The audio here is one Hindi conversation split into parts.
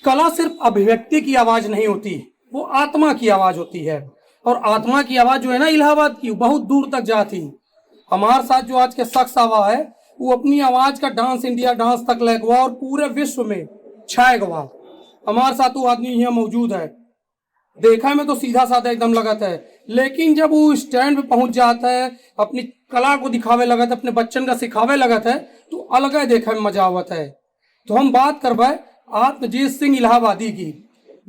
कला सिर्फ अभिव्यक्ति की आवाज नहीं होती, वो आत्मा की आवाज होती है। और आत्मा की आवाज जो है ना इलाहाबाद की, बहुत दूर तक जाती। हमारे साथ जो आज के शख्स आवा है, वो अपनी आवाज का डांस इंडिया डांस तक ले गवा और पूरे विश्व में छाए गवा। हमारे साथ वो आदमी यहाँ मौजूद है। देखा में तो सीधा साधा एकदम लगत है, लेकिन जब वो स्टैंड पे पहुंच जाता है, अपनी कला को दिखावे लगत है, अपने बच्चन का सिखावे लगत है, तो अलग है, देखा में मजा आवत है। तो हम बात करवाए आत्मजीत सिंह इलाहाबादी की,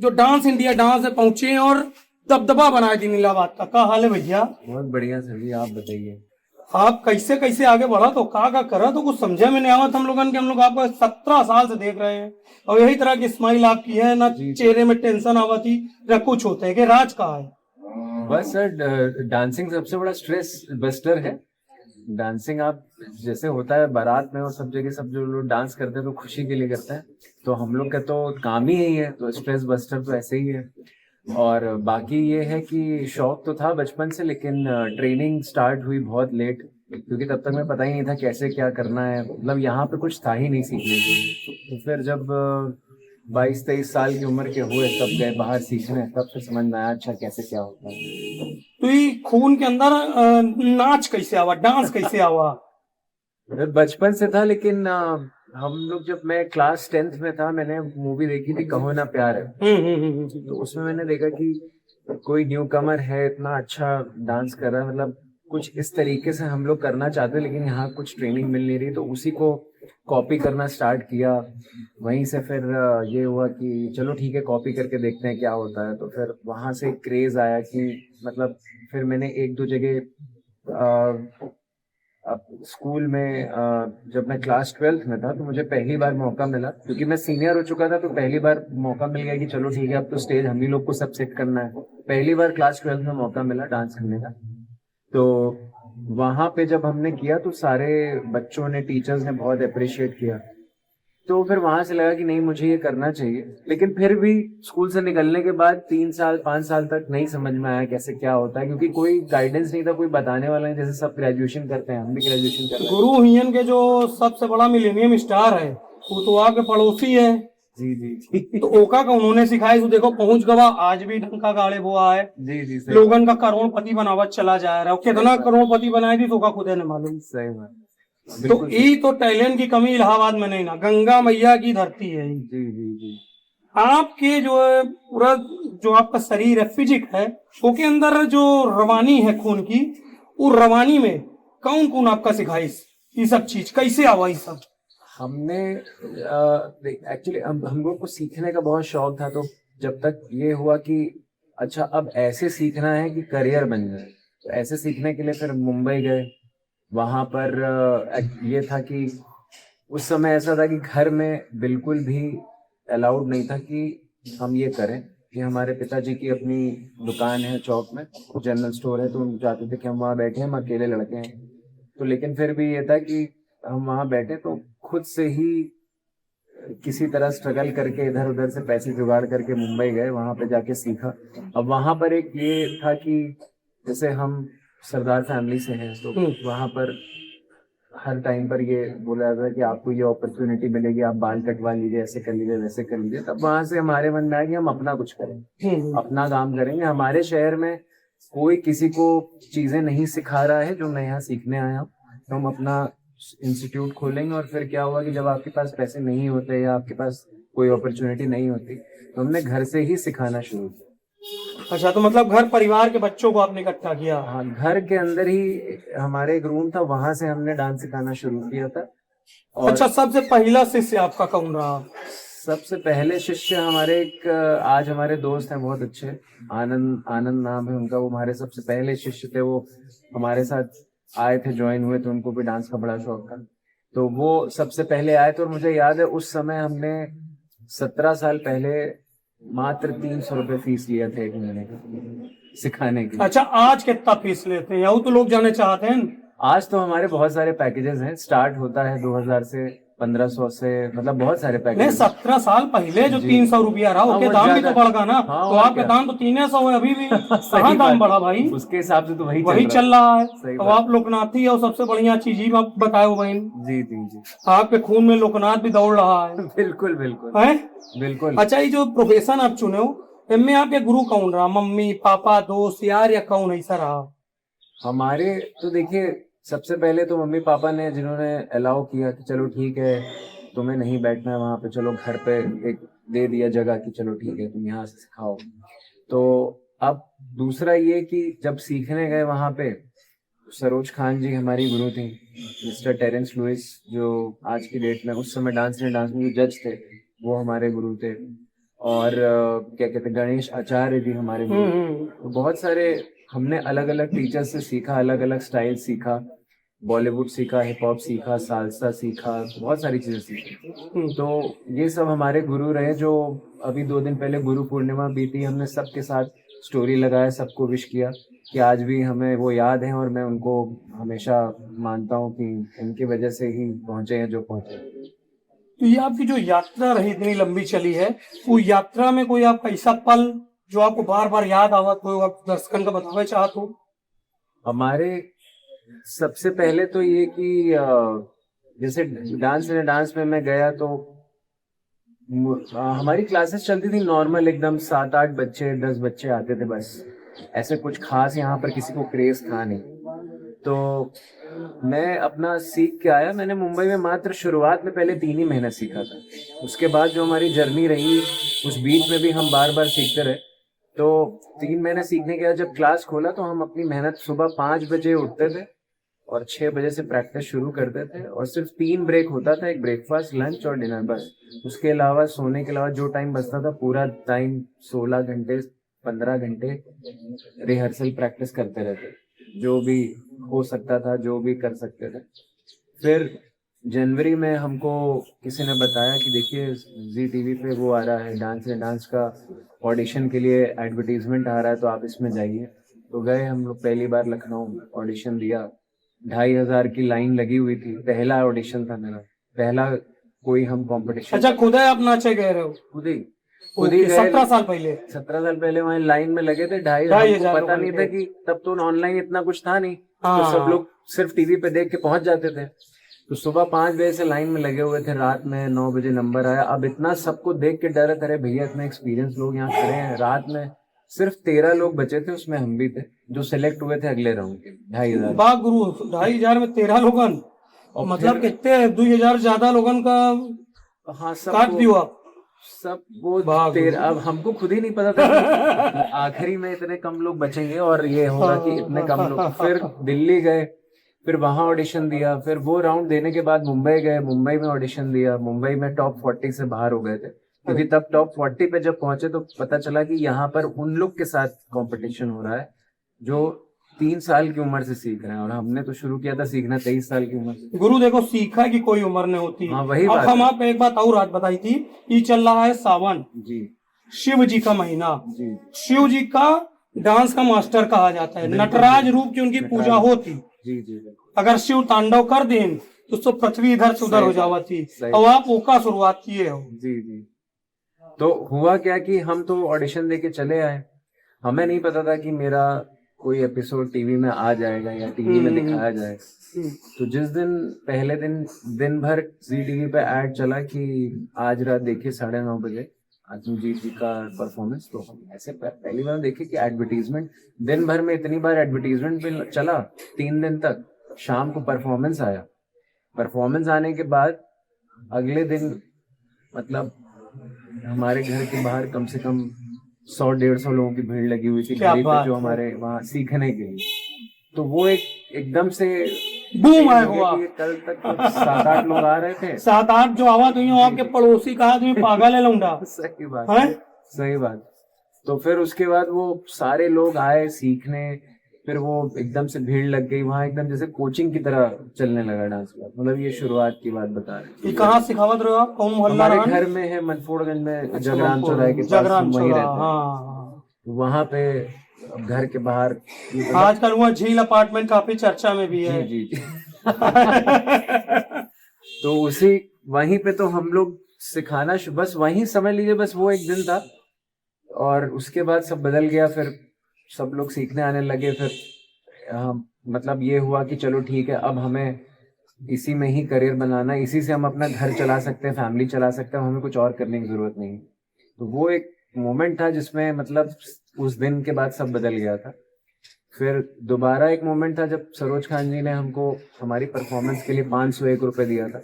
जो डांस इंडिया डांस में पहुंचे और दबदबा बनाए दिन इलाहाबाद का। क्या हाल है भैया? बहुत बढ़िया सर जी, आप बताइए। आप कैसे कैसे आगे बढ़ा, तो का करा, तो कुछ समझे में नहीं आवत हम लोगन के। हम लोग आपको 17 साल से देख रहे हैं और यही तरह की स्माइल आपकी है ना, चेहरे में टेंशन आवती या कुछ होता है कि राज का है? बस सर, डांसिंग सबसे बड़ा स्ट्रेस बस्टर है। डांसिंग आप जैसे होता है बारात में और सब जगह, सब जो लोग डांस करते हैं तो खुशी के लिए करते हैं, तो हम लोग का तो काम ही यही है, तो स्ट्रेस बस्टर तो ऐसे ही है। और बाकी ये है कि शौक तो था बचपन से, लेकिन ट्रेनिंग स्टार्ट हुई बहुत लेट, क्योंकि तब तक मैं पता ही नहीं था कैसे क्या करना है। मतलब यहाँ पे कुछ था ही नहीं सीखने के लिए। तो फिर जब 22-23 साल की उम्र के हुए तब गए बाहर सीखने, तब फिर समझ में आया अच्छा कैसे क्या होता है। तो ये खून के अंदर नाच कैसे आवा, डांस कैसे आवा? बचपन से था, लेकिन हम लोग जब मैं क्लास 10th में था, मैंने मूवी देखी थी कहो ना प्यार है। तो उसमें मैंने देखा कि कोई न्यू कमर है, इतना अच्छा डांस कर रहा है, मतलब कुछ इस तरीके से हम लोग करना चाहते, लेकिन यहाँ कुछ ट्रेनिंग मिल नहीं रही, तो उसी को कॉपी करना स्टार्ट किया। वहीं से फिर ये हुआ कि चलो ठीक है, कॉपी करके देखते हैं क्या होता है। तो फिर वहां से क्रेज आया कि मतलब फिर मैंने एक दो जगह अब स्कूल में जब मैं क्लास 12th में था, तो मुझे पहली बार मौका मिला, क्योंकि मैं सीनियर हो चुका था, तो पहली बार मौका मिल गया कि चलो ठीक है, अब तो स्टेज हम ही लोग को सब सेट करना है। पहली बार क्लास 12th में मौका मिला डांस करने का। तो वहां पे जब हमने किया तो सारे बच्चों ने, टीचर्स ने बहुत अप्रिशिएट किया। तो फिर वहां से लगा कि नहीं, मुझे ये करना चाहिए। लेकिन फिर भी स्कूल से निकलने के बाद 3 साल 5 साल तक नहीं समझ में आया कैसे क्या होता है, क्योंकि कोई गाइडेंस नहीं था, कोई बताने वाला नहीं। जैसे सब ग्रेजुएशन करते हैं, हम भी ग्रेजुएशन कर रहे हैं। गुरु हियन के जो सबसे बड़ा मिलेनियम स्टार है, वो तो आपके पड़ोसी है। जी जी जी। तो ओका का उन्होंने सिखाई, तो देखो पहुंच गवा, आज भी ढंग का गाड़े हुआ है। जी जी सही लोगन का करोड़पति बनावत चला जा रहा है। कितना करोड़पति बनाई थी तो का खुदे ने मालूम। सही बात। तो बिल्कुल ये तो टैलेंट की कमी इलाहाबाद में नहीं ना, गंगा मैया की धरती है। जी जी जी। आपके जो है पूरा जो आपका शरीर है, फिजिक है, वो के अंदर जो रवानी है खून की, वो रवानी में कौन कौन आपका सिखाई ये सब चीज, कैसे आवा ये सब? हमने एक्चुअली हम लोग को सीखने का बहुत शौक था, तो जब तक ये हुआ कि अच्छा अब ऐसे सीखना है कि करियर बन जाए, तो ऐसे सीखने के लिए फिर मुंबई गए। वहां पर ये था कि उस समय ऐसा था कि घर में बिल्कुल भी अलाउड नहीं था कि हम ये करें। कि हमारे पिताजी की अपनी दुकान है चौक में, जनरल स्टोर है, तो हम चाहते थे कि हम वहाँ बैठे, हम अकेले लड़के हैं। तो लेकिन फिर भी ये था कि हम वहाँ बैठे तो खुद से ही किसी तरह स्ट्रगल करके इधर उधर से पैसे जुगाड़ करके मुंबई गए, वहां पे जाके सीखा। अब वहां पर एक ये था कि जैसे हम सरदार फैमिली से हैं, तो वहां पर हर टाइम पर ये बोला जाता है कि आपको ये अपॉर्चुनिटी मिलेगी, आप बाल कटवा लीजिए, ऐसे कर लीजिए, वैसे कर लीजिए। तब वहां से हमारे मन में आया कि हम अपना कुछ करें, अपना काम करेंगे। हमारे शहर में कोई किसी को चीजें नहीं सिखा रहा है जो मैं यहाँ सीखने आया हूँ, तो हम अपना इंस्टीट्यूट खोलेंगे। और फिर क्या हुआ कि जब आपके पास पैसे नहीं होते या आपके पास कोई अपॉर्चुनिटी नहीं होती, तो हमने घर से ही सिखाना शुरू किया। अच्छा, तो मतलब घर परिवार के बच्चों को आपने इकट्ठा किया? हाँ, घर के अंदर ही हमारे एक रूम था, वहां से हमने डांस सिखाना शुरू किया था। और अच्छा, सबसे पहला शिष्य आपका कौन रहा? सबसे पहले शिष्य हमारे एक आज हमारे दोस्त हैं बहुत अच्छे, आनंद आनंद नाम है उनका। वो हमारे सबसे पहले शिष्य थे। वो हमारे साथ आए थे, ज्वाइन हुए थे, उनको भी डांस का बड़ा शौक था, तो वो सबसे पहले आए थे। और मुझे याद है उस समय हमने 17 साल पहले मात्र 300 रुपये फीस लिया था एक महीने का सिखाने की। अच्छा, आज कितना फीस लेते हैं, यही तो लोग जाने चाहते हैं। आज तो हमारे बहुत सारे पैकेजेस हैं, स्टार्ट होता है 2000 से 1500 से, मतलब बहुत सारे नहीं, पैकेज। 17 साल पहले जो जी। 300 रुपया रहा, हाँ, उसके वो दाम भी तो ज्यादा। बढ़ गया ना। हाँ, तो और आपके क्या। दाम तो 300 है अभी भी, सही कहाँ दाम बात। बढ़ा भाई? उसके हिसाब से तो वही चल रहा है। सही अब बात। आप लोकनाथी और सबसे बढ़िया चीज ही आप बताओ बहन, जी जी जी। आपके खून में लोकनाथ भी दौड़ रहा है। बिल्कुल बिल्कुल हैं? बिल्कुल। अच्छा, ये जो प्रोफेशन आप चुने हो, इनमें आपके गुरु कौन रहा? मम्मी पापा दोस्त यार या कौन ऐसा रहा? हमारे तो देखिए, सबसे पहले तो मम्मी पापा ने, जिन्होंने अलाउ किया कि चलो ठीक है, तुम्हें नहीं बैठना है वहां पे, चलो घर पे एक दे दिया जगह कि चलो ठीक है तुम यहाँ से सिखाओ। तो अब दूसरा ये कि जब सीखने गए वहां पे, सरोज खान जी हमारी गुरु थी, मिस्टर टेरेंस लुइस जो आज की डेट में, उस समय डांस में जो जज थे, वो हमारे गुरु थे। और क्या कहते हैं, गणेश आचार्य जी हमारे गुरु। तो बहुत सारे हमने अलग अलग टीचर से सीखा, अलग अलग स्टाइल सीखा, बॉलीवुड सीखा, हिप हॉप सीखा, सालसा सीखा, बहुत सारी चीजें सीखी। तो ये सब हमारे गुरु रहे। जो अभी 2 दिन पहले गुरु पूर्णिमा बीती, हमने सबके साथ स्टोरी लगाया, सबको विश किया, कि आज भी हमें वो याद है, और मैं उनको हमेशा मानता हूँ कि इनकी वजह से ही पहुंचे हैं जो पहुंचे। तो ये आपकी जो यात्रा रही इतनी लंबी चली है, वो यात्रा में कोई आपका ऐसा पल जो आपको बार बार याद आवत हो, आप दर्शकन का बतावे चाहत हो? हमारे सबसे पहले तो ये कि जैसे डांस में मैं गया तो हमारी क्लासेस चलती थी नॉर्मल एकदम, 7-8 बच्चे 10 बच्चे आते थे बस। ऐसे कुछ खास यहाँ पर किसी को क्रेज था नहीं। तो मैं अपना सीख के आया। मैंने मुंबई में मात्र शुरुआत में पहले 3 ही महीने सीखा था। उसके बाद जो हमारी जर्नी रही, उस बीच में भी हम बार बार सीखते रहे। तो 3 महीने सीखने के बाद जब क्लास खोला तो हम अपनी मेहनत, सुबह 5 बजे उठते थे और 6 बजे से प्रैक्टिस शुरू करते थे, और सिर्फ 3 ब्रेक होता था, एक ब्रेकफास्ट, लंच और डिनर बस। उसके अलावा सोने के अलावा जो टाइम बचता था, पूरा टाइम 16 घंटे 15 घंटे रिहर्सल प्रैक्टिस करते रहते, जो भी हो सकता था, जो भी कर सकते थे। फिर जनवरी में हमको किसी ने बताया कि देखिए जी टीवी पे वो आ रहा है, डांस का ऑडिशन के लिए एडवर्टीजमेंट आ रहा है, तो आप इसमें जाइए। तो गए हम लोग, पहली बार लखनऊ ऑडिशन दिया। 2,500 की लाइन लगी हुई थी, पहला ऑडिशन था मेरा, पहला कोई हम कंपटीशन। अच्छा, खुद है आप नाचे गए रहे हो? खुद ही गए। 17 साल पहले? 17 साल पहले वहाँ लाइन में लगे थे। 2,500 हमको पता लोगों नहीं के। था कि तब तो ऑनलाइन इतना कुछ था नहीं, हाँ, तो सब हाँ। लोग सिर्फ टीवी पे देख के पहुंच जाते थे। तो सुबह 5 बजे से लाइन में लगे हुए थे, रात में 9 बजे नंबर आया। अब इतना सबको देख के डर करे, भैया इतने एक्सपीरियंस लोग यहाँ खड़े हैं। रात में सिर्फ 13 लोग बचे थे, उसमें हम भी थे, जो सिलेक्ट हुए थे अगले राउंड के 2,500। वाह गुरु, 2,500 में 13 लोगन, और मतलब फिर कितने 2,000 ज्यादा लोगन का हाँ, काट दियो आप। सब वो वाह गुरु। अब हमको खुद ही नहीं पता था कि आखिरी में इतने कम लोग बचेंगे और ये होगा कि इतने कम लोग। फिर दिल्ली गए, फिर वहां ऑडिशन दिया, फिर वो राउंड देने के बाद मुंबई गए, मुंबई में ऑडिशन दिया। मुंबई में टॉप 40 से बाहर हो गए थे, क्योंकि तब टॉप 40 पे जब पहुंचे तो पता चला कि यहाँ पर उन लोग के साथ कंपटीशन हो रहा है जो 3 साल की उम्र से सीख रहे हैं, और हमने तो शुरू किया था सीखना 23 साल की उम्र से। गुरु देखो, सीखा की कोई उम्र नहीं होती। हाँ, वही अब बात हम है। आप एक बात और आज बताई थी, ये चल रहा है सावन, जी शिव जी का महीना। जी शिव जी का डांस का मास्टर कहा जाता है, नटराज रूप की उनकी पूजा होती। जी जी जी। अगर शिव तांडव कर दें तो सब पृथ्वी इधर से उधर हो जावा थी। अब आप ओका शुरुआत किए हो। जी जी। तो हुआ क्या कि हम तो ऑडिशन देके चले आए, हमें नहीं पता था कि मेरा कोई एपिसोड टीवी में आ जाएगा या टीवी में दिखाया जाएगा। तो जिस दिन पहले दिन भर जी टीवी पे ऐड चला कि आज रात देखिए 9:30 बजे अतुलजीत जी का परफॉर्मेंस। तो हम ऐसे पहली बार देखे कि एडवर्टीजमेंट, दिन भर में इतनी बार एडवर्टीजमेंट चला, 3 दिन तक। शाम को परफॉर्मेंस आया। परफॉर्मेंस आने के बाद अगले दिन, मतलब हमारे घर के बाहर कम से कम 100-150 लोगों की भीड़ लगी हुई थी घड़ी पे, जो हमारे वहाँ सीखने के लिए। तो वो एकदम से बूम आया हुआ। कल तक 7-8 लोग आ रहे थे। 7-8 जो आवा तो आपके पड़ोसी कहा तुम्हें पागल है लौंडा। सही बात, सही बात। तो फिर उसके बाद वो सारे लोग आए सीखने, फिर वो एकदम से भीड़ लग गई वहाँ, एकदम जैसे कोचिंग की तरह चलने लगा डांस क्लास। मतलब ये शुरुआत की बात बता रहे। ये कहाँ सिखावत रहे हो आप? कौन मोहल्ला? हमारे घर में है, मनफोड़गंज में, जगराम चौराहे के पास, हम वहीं रहते हैं। हाँ, वहाँ पे घर के बाहर आजकल वहाँ झील अपार्टमेंट काफी चर्चा में भी है। जी जी। तो उसी वहीं पे तो हम लोग सिखाना बस वहीं समझ लीजिए, बस वो एक दिन था और उसके बाद सब बदल गया। फिर सब लोग सीखने आने लगे। फिर मतलब ये हुआ कि चलो ठीक है, अब हमें इसी में ही करियर बनाना है, इसी से हम अपना घर चला सकते हैं, फैमिली चला सकते हैं, हमें कुछ और करने की जरूरत नहीं। तो वो एक मोमेंट था जिसमें मतलब उस दिन के बाद सब बदल गया था। फिर दोबारा एक मोमेंट था जब सरोज खान जी ने हमको हमारी परफॉर्मेंस के लिए 501 रुपये दिया था।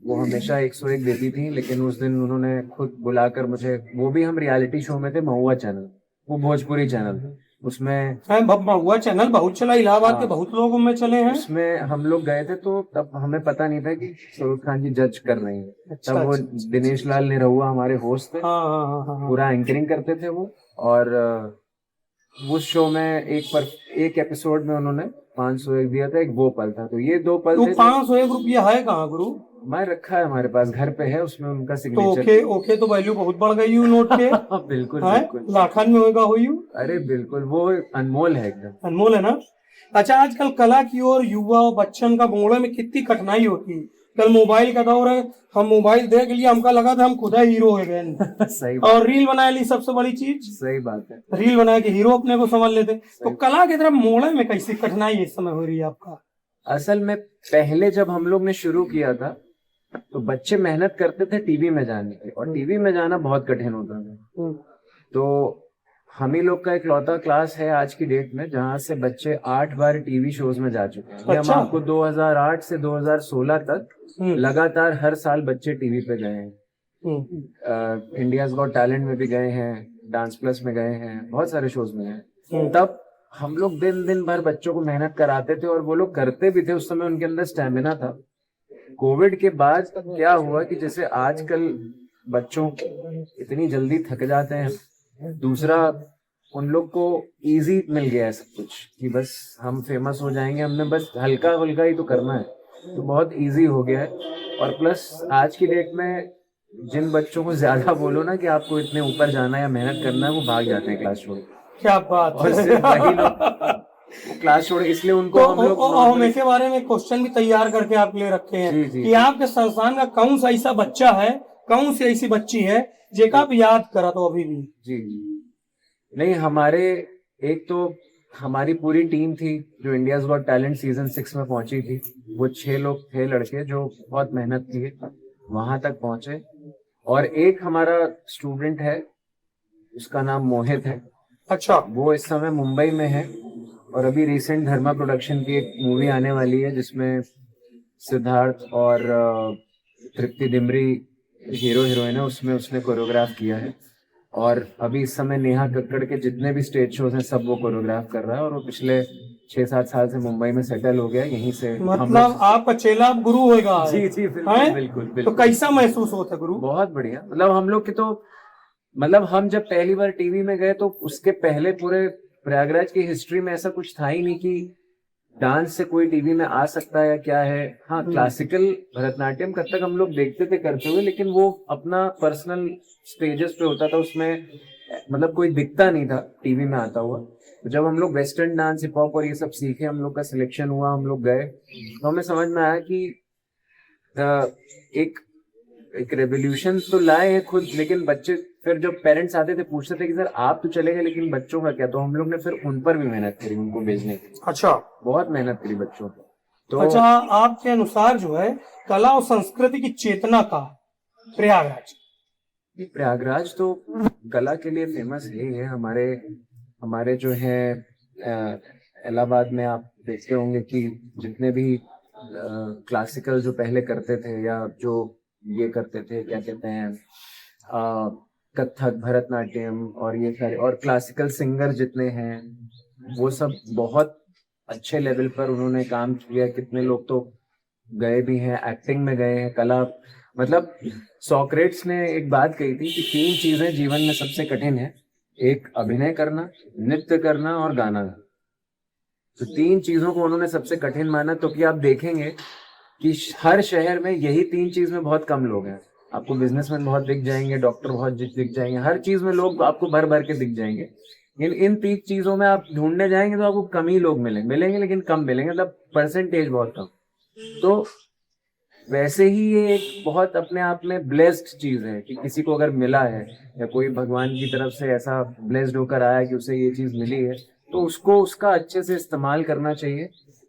वो हमेशा 101 देती थी, लेकिन उस दिन उन्होंने खुद बुलाकर मुझे, वो भी हम रियलिटी शो में थे, महुआ चैनल, वो भोजपुरी चैनल, उसमें हुआ चैनल बहुत चला, इलाहाबाद के बहुत लोगों में चले हैं। उसमें हम लोग गए थे। तो तब हमें पता नहीं था कि सरोज खान जी जज कर रही हैं। अच्छा, तब वो अच्छा, दिनेश लाल निरहुआ हमारे होस्ट थे, हाँ हाँ हाँ हाँ हाँ। पूरा एंकरिंग करते थे वो। और उस शो में एक एपिसोड में उन्होंने 501 दिया था, एक वो पल था। तो ये दो पल तो थे जो 501 रुपया है कहाँ गुरु? मैं रखा है, हमारे पास घर पे है, उसमें उनका तो सिग्नेचर। ओके ओके, तो वैल्यू बहुत बढ़ गई हूँ नोट के। बिल्कुल है बिल्कुल। लाखन में होगा हुई। अरे बिल्कुल, वो अनमोल है एकदम। अनमोल है ना। अच्छा, आजकल कला की ओर युवा और बच्चन का मोड़ने में कितनी कठिनाई होती है। कल मोबाइल का दौर है, हम मोबाइल देख लिया, हमका लगा था हम खुद ही हीरो हो गए। सही बात, और रील बना ली, सबसे बड़ी चीज सही बात है। रील बना के हीरो अपने को समझ लेते। तो सही। कला की तरफ मोड़ने में कैसी कठिनाई इस समय हो रही है आपका? असल में पहले जब हम लोग ने शुरू किया था तो बच्चे मेहनत करते थे टीवी में जाने की, और टीवी में जाना बहुत कठिन होता था। तो हम ही लोग का एक लौता क्लास है आज की डेट में जहाँ से बच्चे 8 बार टीवी शोज में जा चुके हैं। ये हम अच्छा। आपको 2008 से 2016 तक लगातार हर साल बच्चे टीवी पे गए हैं। इंडियाज गॉट टैलेंट में भी गए हैं, डांस प्लस में गए हैं, बहुत सारे शोज में गए। तब हम लोग दिन दिन भर बच्चों को मेहनत कराते थे और वो लोग करते भी थे। उस समय उनके अंदर स्टेमिना था। कोविड के बाद क्या हुआ कि जैसे आजकल बच्चों इतनी जल्दी थक जाते हैं, दूसरा उन लोग को इजी मिल गया है सब कुछ कि बस हम फेमस हो जाएंगे, हमने बस हल्का हल्का ही तो करना है, तो बहुत इजी हो गया है। और प्लस आज की डेट में जिन बच्चों को ज्यादा बोलो ना कि आपको इतने ऊपर जाना है या मेहनत करना है, वो भाग जाते हैं क्लास छोड़। क्या बात और है। सिर्फ वही लोग वो क्लास छोड़, इसलिए उनको तो हम लोग हम इसके बारे में क्वेश्चन भी तैयार करके आपके लिए रखे हैं जी, जी, कि जी। आपके संस्थान का कौन सा ऐसा बच्चा है, कौन सी ऐसी बच्ची है जेका आप याद करा तो अभी भी? जी जी। नहीं, हमारे एक तो हमारी पूरी टीम थी जो इंडियाज गॉट टैलेंट सीजन 6 में पहुंची थी। वो 6 लोग थे लड़के जो बहुत मेहनत किए, वहां तक पहुंचे। और एक हमारा स्टूडेंट है, उसका नाम मोहित है। अच्छा। वो इस समय मुंबई में है और अभी रिसेंट धर्मा प्रोडक्शन की एक मूवी आने वाली है जिसमें सिद्धार्थ और तृप्ति डिमरी हीरो हीरोइन है, उसमें उसने कोरियोग्राफ किया है। और अभी इस समय नेहा कक्कड़ के जितने भी स्टेज शोज हैं सब वो कोरियोग्राफ कर रहा है। और वो पिछले 6-7 साल से मुंबई में सेटल हो गया, यहीं से हम मतलब लोग। आपका चेला अब गुरु होगा। जी जी, बिल्कुल हैं? बिल्कुल तो बिल्कुल। कैसा महसूस होता गुरु? बहुत बढ़िया। मतलब हम लोग के तो मतलब हम जब पहली बार टीवी में गए तो उसके पहले पूरे प्रयागराज की हिस्ट्री में ऐसा कुछ था ही नहीं कि डांस से कोई टीवी में आ सकता है या क्या है। हाँ, क्लासिकल भरतनाट्यम कब तक हम लोग देखते थे करते हुए, लेकिन वो अपना पर्सनल स्टेजेस पे होता था, उसमें मतलब कोई दिखता नहीं था टीवी में आता हुआ। तो जब हम लोग वेस्टर्न डांस, हिप हॉप और ये सब सीखे, हम लोग का सिलेक्शन हुआ, हम लोग गए, तो हमें समझ में आया कि एक एक रेवोल्यूशन तो लाए हैं खुद, लेकिन बच्चे फिर जब पेरेंट्स आते थे पूछते थे कि सर आप तो चले गए लेकिन बच्चों का क्या, तो हम लोग ने फिर उन पर भी मेहनत करी, उनको भेजने की। अच्छा। बहुत मेहनत करी बच्चों पर। तो अच्छा, आपके अनुसार जो है कला और संस्कृति की चेतना का प्रयागराज? प्रयागराज तो कला के लिए फेमस है ही है। हमारे हमारे जो है इलाहाबाद में आप देखते होंगे कि जितने भी क्लासिकल जो पहले करते थे या जो ये करते थे, क्या कहते हैं, कथक, भरतनाट्यम और ये सारे, और क्लासिकल सिंगर जितने हैं, वो सब बहुत अच्छे लेवल पर उन्होंने काम किया। कितने लोग तो गए भी हैं, एक्टिंग में गए हैं, कला। मतलब सोक्रेट्स ने एक बात कही थी कि 3 चीजें जीवन में सबसे कठिन है, एक अभिनय करना, नृत्य करना और गाना गाना। तो 3 चीजों को उन्होंने सबसे कठिन माना। तो कि आप देखेंगे कि हर शहर में यही 3 चीज में बहुत कम लोग हैं। आपको बिजनेसमैन बहुत दिख जाएंगे, डॉक्टर बहुत दिख जाएंगे, हर चीज में लोग आपको भर भर के दिख जाएंगे। इन 3 चीजों में आप ढूंढने जाएंगे तो आपको कम ही लोग मिलेंगे, लेकिन कम मिलेंगे, मतलब परसेंटेज बहुत कम। तो वैसे ही ये एक बहुत अपने आप में ब्लेस्ड चीज है कि किसी को अगर मिला है या कोई भगवान की तरफ से ऐसा ब्लेस्ड होकर आया कि उसे ये चीज मिली है, तो उसको उसका अच्छे से इस्तेमाल करना चाहिए।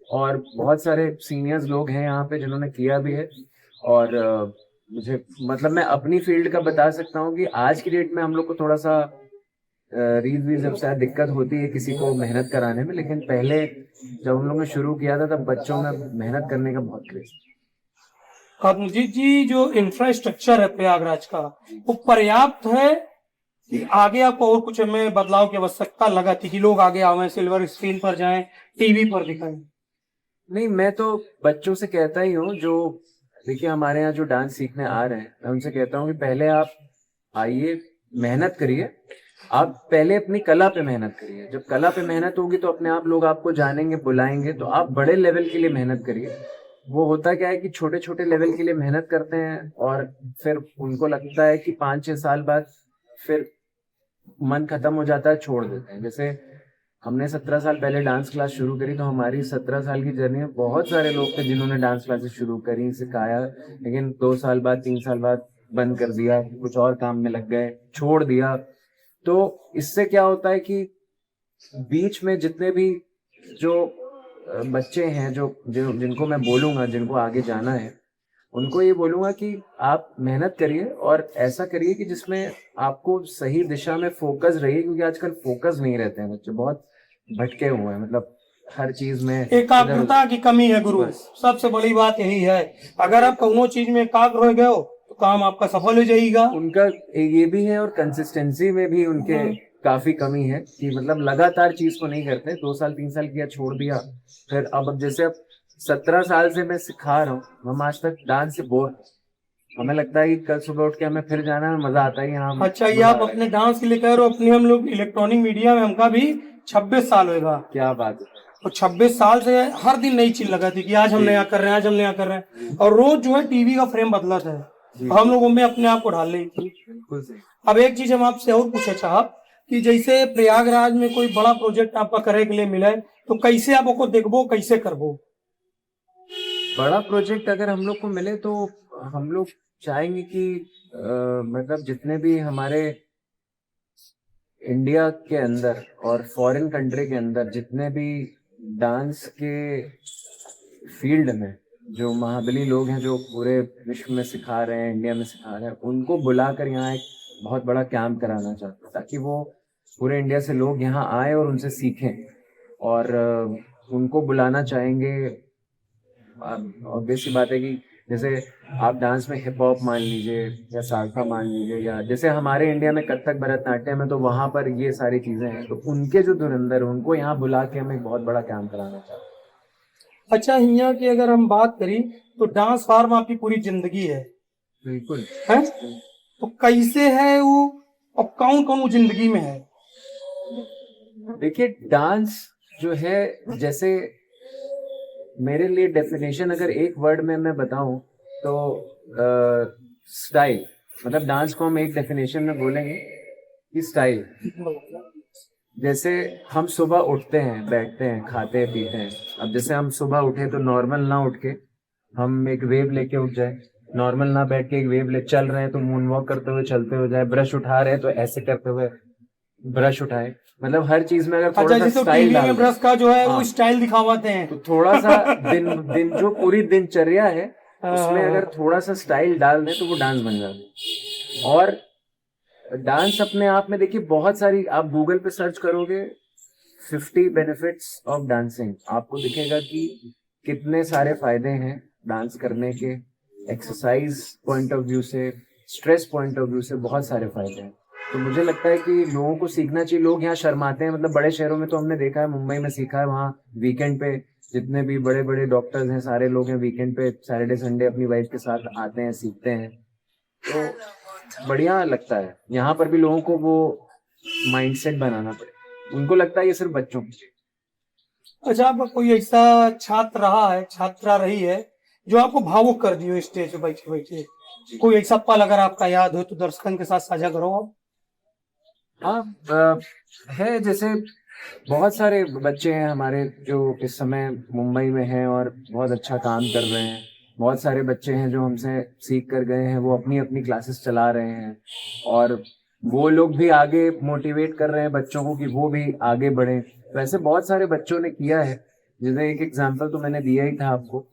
और बहुत सारे सीनियर्स लोग हैं यहाँ पे जिन्होंने किया भी है। और मुझे मतलब मैं अपनी फील्ड का बता सकता हूँ कि आज की डेट में हम लोग को थोड़ा सा रीज वीज जब शायद दिक्कत होती है किसी को मेहनत कराने में, लेकिन पहले जब हम लोग ने शुरू किया था तब बच्चों में मेहनत करने का बहुत क्रेज। खातमुजीद जी, जो इंफ्रास्ट्रक्चर है प्रयागराज का, वो पर्याप्त है कि आगे आपको और कुछ में बदलाव की आवश्यकता लगा थी कि लोग आगे आवे, सिल्वर स्क्रीन पर जाएं, टीवी पर दिखाएं? नहीं, मैं तो बच्चों से कहता ही हूँ जो देखिए हमारे यहाँ जो डांस सीखने आ रहे हैं, मैं उनसे कहता हूँ कि पहले आप आइए, मेहनत करिए। आप पहले अपनी कला पे मेहनत करिए। जब कला पे मेहनत होगी तो अपने आप लोग आपको जानेंगे, बुलाएंगे। तो आप बड़े लेवल के लिए मेहनत करिए। वो होता क्या है कि छोटे छोटे लेवल के लिए मेहनत करते हैं और फिर उनको लगता है कि 5-6 साल बाद फिर मन खत्म हो जाता है, छोड़ देते हैं। जैसे हमने 17 साल पहले डांस क्लास शुरू करी, तो हमारी 17 साल की जर्नी में बहुत सारे लोग थे जिन्होंने डांस क्लासेस शुरू करी, सिखाया, लेकिन 2 साल बाद 3 साल बाद बंद कर दिया, कुछ और काम में लग गए, छोड़ दिया। तो इससे क्या होता है कि बीच में जितने भी जो बच्चे हैं जो जो जिनको मैं बोलूंगा, जिनको आगे जाना है, उनको ये बोलूंगा कि आप मेहनत करिए और ऐसा करिए कि जिसमें आपको सही दिशा में फोकस रहिए, क्योंकि आजकल फोकस नहीं रहते हैं बच्चे, बहुत भटके हुए हैं। मतलब हर चीज में एकाग्रता की कमी है गुरु, बस। सबसे बड़ी बात यही है। अगर आप कोनो चीज में एकाग्र हो गए हो तो काम आपका सफल हो जाएगा। उनका ये भी है और कंसिस्टेंसी में भी उनके काफी कमी है कि मतलब लगातार चीज को नहीं करते। 2 साल 3 साल किया, छोड़ दिया। फिर अब जैसे अब 17 साल से मैं सिखा रहा हूँ, हम आज तक डांस से बोर, हमें लगता है कि कल सुबह उठ के हमें फिर जाना है, मजा आता है कि हाँ अच्छा, ये आप अपने डांस के लिए कह रहे हो? अपने हम लोग इलेक्ट्रॉनिक मीडिया में हमका भी 26 साल होगा, क्या बात है। तो 26 साल से हर दिन नई चीज लगा थी कि आज हम नया कर रहे हैं, आज हम नया कर रहे हैं। और रोज जो है टीवी का फ्रेम बदला था, हम लोगों में अपने आप को ढाल ली। बिल्कुल सही। अब एक चीज हम आपसे और पूछे चाहब कि जैसे प्रयागराज में कोई बड़ा प्रोजेक्ट आपका करे के लिए मिले तो कैसे आप उसको देखबो, कैसे करबो? बड़ा प्रोजेक्ट अगर हम लोग को मिले तो हम लोग चाहेंगे कि मतलब जितने भी हमारे इंडिया के अंदर और फॉरेन कंट्री के अंदर जितने भी डांस के फील्ड में जो महाबली लोग हैं, जो पूरे विश्व में सिखा रहे हैं, इंडिया में सिखा रहे हैं, उनको बुलाकर यहाँ एक बहुत बड़ा कैंप कराना चाहते हैं, ताकि वो पूरे इंडिया से लोग यहाँ आए और उनसे सीखें। और उनको बुलाना चाहेंगे। ऑब्वियस सी बात है कि जैसे आप डांस में हिप हॉप मान लीजिए या साल्सा मान लीजिए, या जैसे हमारे इंडिया में कथक भरतनाट्यम है, तो वहां पर ये सारी चीजें हैं। तो उनके जो धुरंधर है उनको यहाँ बुला के हम एक बहुत बड़ा कैंप कराना चाहते हैं। अच्छा, यहाँ की अगर हम बात करी तो डांस फॉर्म आपकी पूरी जिंदगी है बिल्कुल है? तो कैसे है वो और कौन कौन वो जिंदगी में है? देखिए, डांस जो है, जैसे मेरे लिए डेफिनेशन अगर एक वर्ड में मैं बताऊं तो स्टाइल। मतलब डांस को हम एक डेफिनेशन में बोलेंगे कि स्टाइल। जैसे हम सुबह उठते हैं, बैठते हैं, खाते पीते हैं। अब जैसे हम सुबह उठे तो नॉर्मल ना उठ के हम एक वेव लेके उठ जाए, नॉर्मल ना बैठ के एक वेव ले चल रहे हैं तो मून वॉक करते हुए चलते हुए जाए, ब्रश उठा रहे हैं तो ऐसे करते हुए ब्रश उठाए। मतलब हर चीज में अगर अच्छा, थोड़ा सा जैसे स्टाइल टीवी डाल में दें, ब्रश का जो है वो हाँ, स्टाइल दिखावाते हैं। तो थोड़ा सा दिन दिन जो पूरी दिनचर्या है उसमें अगर थोड़ा सा स्टाइल डाल दें तो वो डांस बन जाता है। और डांस अपने आप में देखिए बहुत सारी, आप गूगल पे सर्च करोगे 50 बेनिफिट्स ऑफ डांसिंग, आपको दिखेगा कि कितने सारे फायदे हैं डांस करने के। एक्सरसाइज पॉइंट ऑफ व्यू से, स्ट्रेस पॉइंट ऑफ व्यू से बहुत सारे फायदे हैं। तो मुझे लगता है कि लोगों को सीखना चाहिए। लोग यहाँ शर्माते हैं, मतलब बड़े शहरों में तो हमने देखा है, मुंबई में सीखा है, वहाँ वीकेंड पे जितने भी बड़े बड़े डॉक्टर्स हैं, सारे लोग हैं वीकेंड पे सैटरडे संडे अपनी वाइफ के साथ आते हैं, सीखते हैं। तो बढ़िया लगता है। यहाँ पर भी लोगों को वो माइंडसेट बनाना पड़े, उनको लगता है ये सिर्फ बच्चों की। अच्छा, आपका कोई ऐसा छात्र रहा है, छात्रा रही है जो आपको भावुक कर दी हो स्टेज पे बैठे बैठे? कोई ऐसा पल अगर आपका याद हो तो दर्शकों के साथ साझा करो आप। हाँ, है। जैसे बहुत सारे बच्चे हैं हमारे जो इस समय मुंबई में हैं और बहुत अच्छा काम कर रहे हैं। बहुत सारे बच्चे हैं जो हमसे सीख कर गए हैं, वो अपनी अपनी क्लासेस चला रहे हैं और वो लोग भी आगे मोटिवेट कर रहे हैं बच्चों को कि वो भी आगे बढ़े। वैसे बहुत सारे बच्चों ने किया है, जैसे एक एग्जांपल तो मैंने दिया ही था आपको।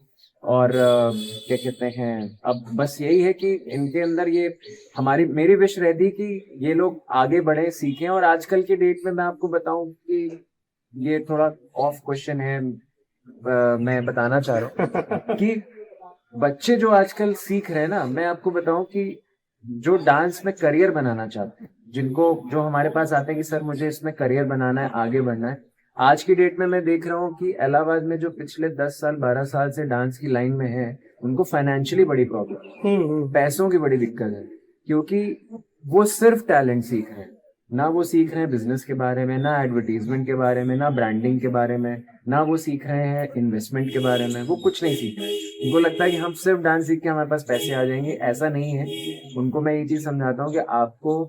और क्या कहते हैं, अब बस यही है कि इनके अंदर ये मेरी विश रहती कि ये लोग आगे बढ़े, सीखें। और आजकल के डेट में मैं आपको बताऊं कि ये थोड़ा ऑफ क्वेश्चन है, मैं बताना चाह रहा हूँ कि बच्चे जो आजकल सीख रहे हैं ना, मैं आपको बताऊं कि जो डांस में करियर बनाना चाहते हैं, जिनको जो हमारे पास आते हैं कि सर मुझे इसमें करियर बनाना है, आगे बढ़ना है, आज की डेट में मैं देख रहा हूँ कि इलाहाबाद में जो पिछले 10 साल 12 साल से डांस की लाइन में है, उनको फाइनेंशियली बड़ी प्रॉब्लम है, पैसों की बड़ी दिक्कत है, क्योंकि वो सिर्फ टैलेंट सीख रहे हैं। ना वो सीख रहे हैं बिजनेस के बारे में, ना एडवर्टीजमेंट के बारे में, ना ब्रांडिंग के बारे में, ना वो सीख रहे हैं इन्वेस्टमेंट के बारे में। वो कुछ नहीं सीख रहे हैं। उनको लगता है कि हम सिर्फ डांस सीख के हमारे पास पैसे आ जाएंगे। ऐसा नहीं है। उनको मैं ये चीज समझाता हूँ कि आपको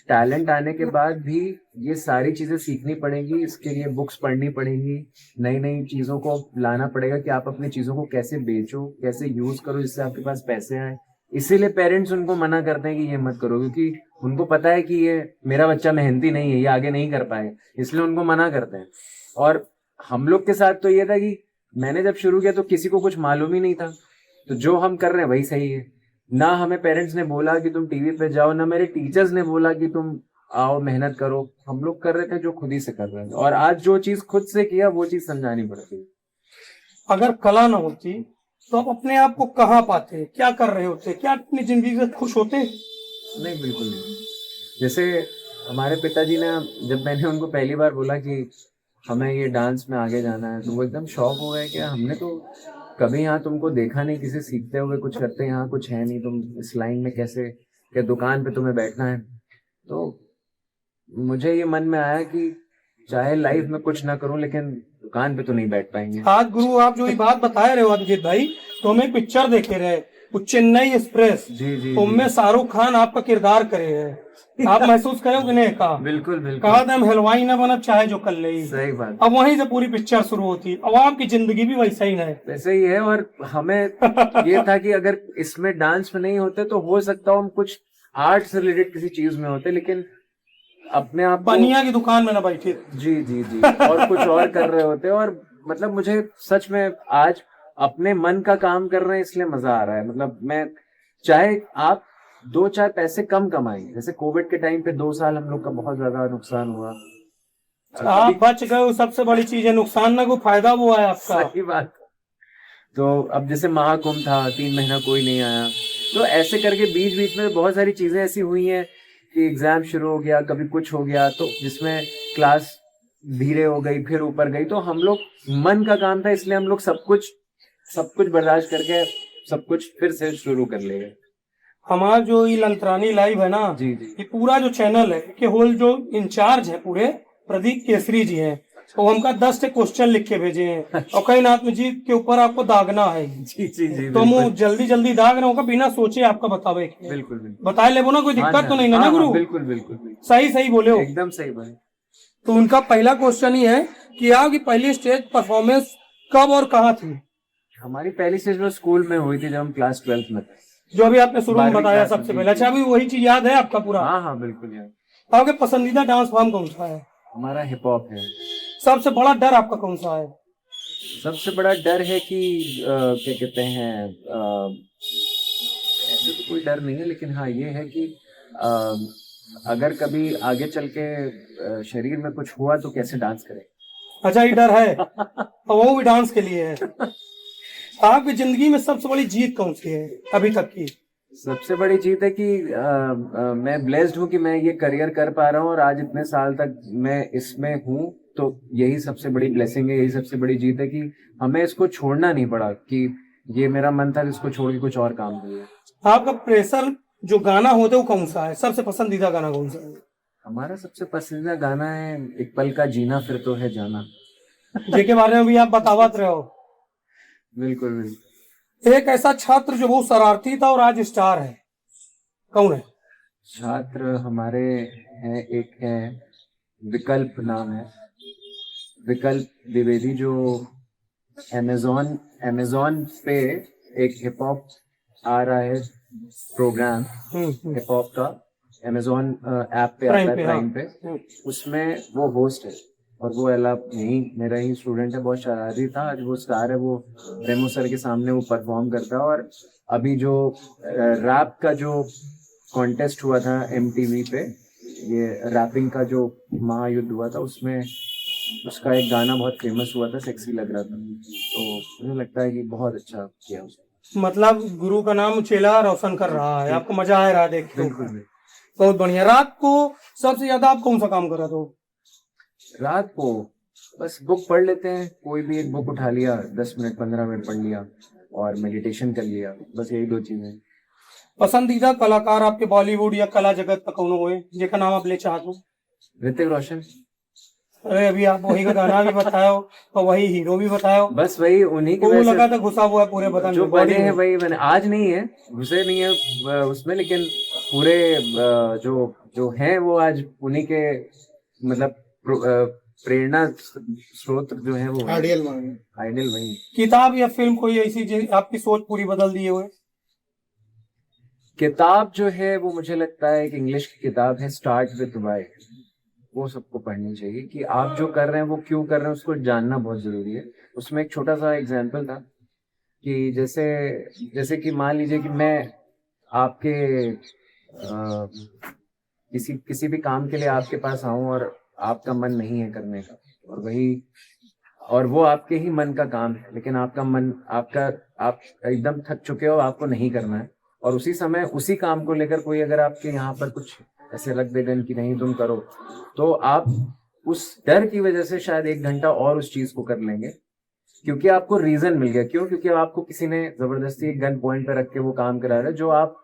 टैलेंट आने के बाद भी ये सारी चीजें सीखनी पड़ेगी। इसके लिए बुक्स पढ़नी पड़ेगी, नई नई चीजों को लाना पड़ेगा कि आप अपनी चीजों को कैसे बेचो, कैसे यूज करो जिससे आपके पास पैसे आए। इसीलिए पेरेंट्स उनको मना करते हैं कि ये मत करो, क्योंकि उनको पता है कि ये मेरा बच्चा मेहनती नहीं है, ये आगे नहीं कर पाए, इसलिए उनको मना करते हैं। और हम लोग के साथ तो ये था कि मैंने जब शुरू किया तो किसी को कुछ मालूम ही नहीं था, तो जो हम कर रहे हैं वही सही है। ना हमें पेरेंट्स ने बोला कि तुम टीवी पे जाओ, ना मेरे टीचर्स ने बोला कि तुम आओ मेहनत करो। हम लोग कर रहे थे जो खुद ही से कर रहे थे, और आज जो चीज खुद से किया वो चीज समझानी पड़ती है। अगर कला ना होती तो आप अपने आप को कहाँ पाते, क्या कर रहे होते, क्या अपनी जिंदगी से खुश होते? नहीं, बिल्कुल नहीं। जैसे हमारे पिताजी ने, जब मैंने उनको पहली बार बोला कि हमें ये डांस में आगे जाना है, तो वो एकदम शॉक हो गए कि हमने तो कभी यहाँ तुमको देखा नहीं किसी सीखते हुए कुछ करते, यहाँ कुछ है नहीं, तुम इस लाइन में कैसे, क्या दुकान पे तुम्हें बैठना है। तो मुझे ये मन में आया कि चाहे लाइफ में कुछ ना करूं, लेकिन दुकान पे तो नहीं बैठ पाएंगे। आज गुरु आप जो ये बात बता रहे हो अभिजीत भाई, तो हम एक पिक्चर देखे रहे, वो चेन्नई एक्सप्रेस, जी जी उनमें शाहरुख खान आपका किरदार करे है। आप महसूस करें कि नहीं? कहा बिल्कुल बिल्कुल, कहा था हम हलवाई ना बनब चाहे जो कर ले। सही बात। अब वहीं से पूरी पिक्चर शुरू होती, अब आपकी जिंदगी भी वैसा ही है। वैसे ही है। और हमें ये था कि अगर इसमें डांस में नहीं होते तो हो सकता हो हम कुछ आर्ट से रिलेटेड किसी चीज में होते, लेकिन अपने आप को बनिया की दुकान में ना बैठे। जी जी जी, और कुछ और कर रहे होते। और मतलब मुझे सच में आज अपने मन का काम कर रहे हैं इसलिए मजा आ रहा है। मतलब मैं, चाहे आप 2-4 पैसे कम कमाएं, जैसे कोविड के टाइम पे 2 साल हम लोग का बहुत ज्यादा नुकसान हुआ। आप बच गए हो, सबसे बड़ी चीज है। नुकसान ना को फायदा वो है आपका। सही बात। तो अब जैसे महाकुंभ था, 3 महीना कोई नहीं आया, तो ऐसे करके बीच बीच में बहुत सारी चीजें ऐसी हुई हैं कि एग्जाम शुरू हो गया, कभी कुछ हो गया, तो जिसमें क्लास धीरे हो गई, फिर ऊपर गई। तो हम लोग, मन का काम था इसलिए हम लोग सब कुछ बर्दाश्त करके सब कुछ फिर से शुरू कर लेंगे। हमारा जो ये लंतरानी लाइव है ना, जी जी, ये पूरा जो चैनल है के होल जो इंचार्ज है पूरे, प्रदीप केसरी जी हैं। तो हमका 10 क्वेश्चन लिख के भेजे हैं और कहीं नाथ जी के ऊपर आपको दागना है। जी जी जी, तो हम जल्दी जल्दी दाग रहे होगा, बिना सोचे आपका बतावे के। बिल्कुल बिल्कुल, बताए ले ना, कोई दिक्कत तो नहीं ना गुरु? बिल्कुल बिल्कुल बिल्कुल, सही सही बोले हो, एकदम सही बात। तो उनका पहला क्वेश्चन ही है कि आपकी पहली स्टेज परफॉर्मेंस कब और कहाँ थी? हमारी पहली स्टेज में स्कूल में हुई थी, जब हम क्लास 12th में थे। जो अभी आपने शुरू में 12वीं बताया क्लास में, सबसे जी, पहले। अच्छा, अभी वही चीज याद है आपका पूरा? हाँ हाँ बिल्कुल यार। आपके पसंदीदा डांस फॉर्म कौन सा है? हमारा हिप हॉप है। सबसे बड़ा डर आपका कौन सा है? सबसे बड़ा डर है कि क्या कहते हैं, ऐसे तो कोई डर नहीं है, लेकिन हाँ ये है कि अगर कभी आगे चल के शरीर में कुछ हुआ तो कैसे डांस करें। अच्छा, ये डर है और वो भी डांस के लिए है। आपकी जिंदगी में सबसे बड़ी जीत कौन सी है अभी तक की? सबसे बड़ी जीत है कि मैं ब्लेस्ड हूँ कि मैं ये करियर कर पा रहा हूँ, और आज इतने साल तक मैं इसमें हूँ। तो यही सबसे बड़ी ब्लेसिंग है, यही सबसे बड़ी जीत है कि हमें इसको छोड़ना नहीं पड़ा, कि ये मेरा मन था इसको छोड़ के कुछ और काम किया। आपका प्रेशर जो गाना होता है वो कौन सा है? सबसे पसंदीदा गाना कौन सा है? हमारा सबसे पसंदीदा गाना है एक पल का जीना फिर तो है जाना। जिसके बारे में भी आप बतावत रहे हो। बिल्कुल बिल्कुल। एक ऐसा छात्र जो बहुत शरारती था और आज स्टार है, कौन है? छात्र हमारे हैं, एक है विकल्प नाम है, विकल्प द्विवेदी, जो अमेजोन पे एक हिप हॉप आ रहा है प्रोग्राम, हिप हॉप का, अमेजोन ऐप पे आता है, प्राइम पे। उसमें वो होस्ट है और वो यही मेरा ही स्टूडेंट है, बहुत शरारती था। आज वो स्टार है, वो रेमो सर के सामने वो परफॉर्म करता है। और अभी जो रैप का जो कॉन्टेस्ट हुआ था MTV पे, ये रैपिंग का जो महायुद्ध हुआ था, उसमें उसका एक गाना बहुत फेमस हुआ था, सेक्सी लग रहा था। तो मुझे लगता है कि बहुत अच्छा किया उसने। मतलब गुरु का नाम चेला रोशन कर रहा है, आपको मजा आ रहा है देख के? बिल्कुल। बहुत बढ़िया। रात को सबसे ज्यादा आप कौन सा काम कर रहे हो? रात को बस बुक पढ़ लेते हैं, कोई भी एक बुक उठा लिया, 10 मिनट 15 मिनट पढ़ लिया और मेडिटेशन कर लिया, बस यही 2 चीजें। पसंदीदा कलाकार आपके बॉलीवुड या कला जगत का कौन हुए जेका नाम आप ले चाहते हो? ऋतिक रोशन। अरे अभी आप वही का गाना भी बतायो और वही हीरो भी बतायो। बस वही उन्हीं की वो वजह लगा से था घुसा हुआ है पूरे बदन जो में, बने बॉडी हैं में। वही बने। आज नहीं है, घुसे नहीं है उसमें, लेकिन पूरे जो जो हैं वो आज उन्हीं के मतलब प्रेरणा स्रोत जो है वो आइडियल वही। किताब या फिल्म कोई ऐसी आपकी सोच पूरी बदल दिए हुए? किताब जो है वो मुझे लगता है एक इंग्लिश की किताब है, स्टार्ट विद व्हाई। वो सबको पढ़नी चाहिए कि आप जो कर रहे हैं वो क्यों कर रहे हैं, उसको जानना बहुत जरूरी है। उसमें एक छोटा सा एग्जाम्पल था कि जैसे जैसे कि मान लीजिए कि मैं आपके किसी भी काम के लिए आपके पास आऊं और आपका मन नहीं है करने का, और वो आपके ही मन का काम है, लेकिन आप एकदम थक चुके हो, आपको नहीं करना है, और उसी समय उसी काम को लेकर कोई अगर आपके यहाँ पर कुछ ऐसे रख दे दें कि नहीं तुम करो, तो आप उस डर की वजह से शायद 1 घंटा और उस चीज को कर लेंगे, क्योंकि आपको रीजन मिल गया। क्यों? क्योंकि आपको किसी ने जबरदस्ती एक गन पॉइंट पे रख के वो काम करा रहा है जो आप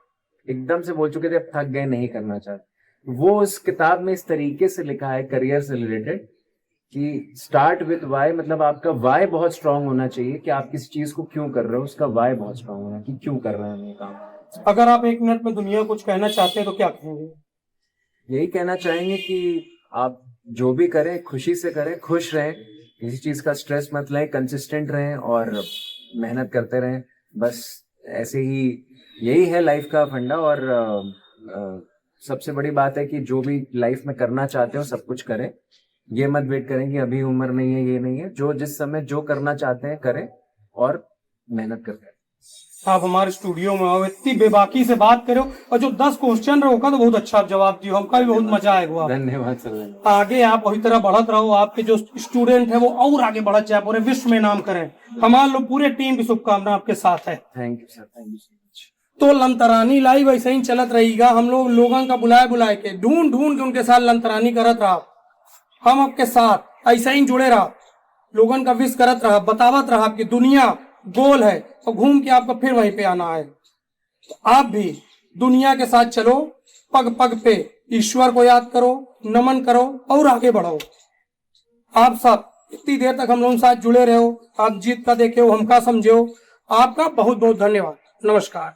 एकदम से बोल चुके थे, अब थक गए, नहीं करना चाहते। वो उस किताब में इस तरीके से लिखा है करियर से रिलेटेड कि स्टार्ट विद वाई, मतलब आपका वाई बहुत स्ट्रांग होना चाहिए कि आप किसी चीज को क्यों कर रहे हो, उसका वाई बहुत स्ट्रांग होना कि क्यों कर रहे हैं ये काम। अगर आप 1 मिनट में दुनिया को कुछ कहना चाहते हैं तो क्या कहेंगे? यही कहना चाहेंगे कि आप जो भी करें खुशी से करें, खुश रहें, किसी चीज का स्ट्रेस मत लें, कंसिस्टेंट रहें और मेहनत करते रहें। बस ऐसे ही, यही है लाइफ का फंडा। और सबसे बड़ी बात है कि जो भी लाइफ में करना चाहते हो सब कुछ करें, ये मत वेट करें कि अभी उम्र नहीं है, ये नहीं है। जो जिस समय जो करना चाहते हैं करें और मेहनत करते हैं। आप हमारे स्टूडियो में आओ, इतनी बेबाकी से बात करो, और जो 10 क्वेश्चन रोका तो बहुत अच्छा आप जवाब दियो, हमका भी बहुत मजा आएगा। धन्यवाद सर। आगे आप वही तरह बढ़त रहो, आपके जो स्टूडेंट है वो और आगे बढ़त जाए, पूरे विश्व में नाम करें। हमारे लोग पूरे टीम की शुभकामना आपके साथ है। Thank you sir, thank you so much. तो लंतरानी लाइव ऐसे ही चलत रहेगा। हम लोग लोगों का बुलाए के ढूंढ के उनके साथ लंतरानी करत रहा। हम आपके साथ ऐसे ही जुड़े रहा, लोगों का विश करत रहा, बतावत रहा आपकी दुनिया गोल है और घूम के आपको फिर वहीं पे आना है। तो आप भी दुनिया के साथ चलो, पग पग पे ईश्वर को याद करो, नमन करो और आगे बढ़ो। आप सब इतनी देर तक हम लोगों के साथ जुड़े रहो, आप जीत का देखे हो, हमका समझे हो, आपका बहुत बहुत धन्यवाद। नमस्कार।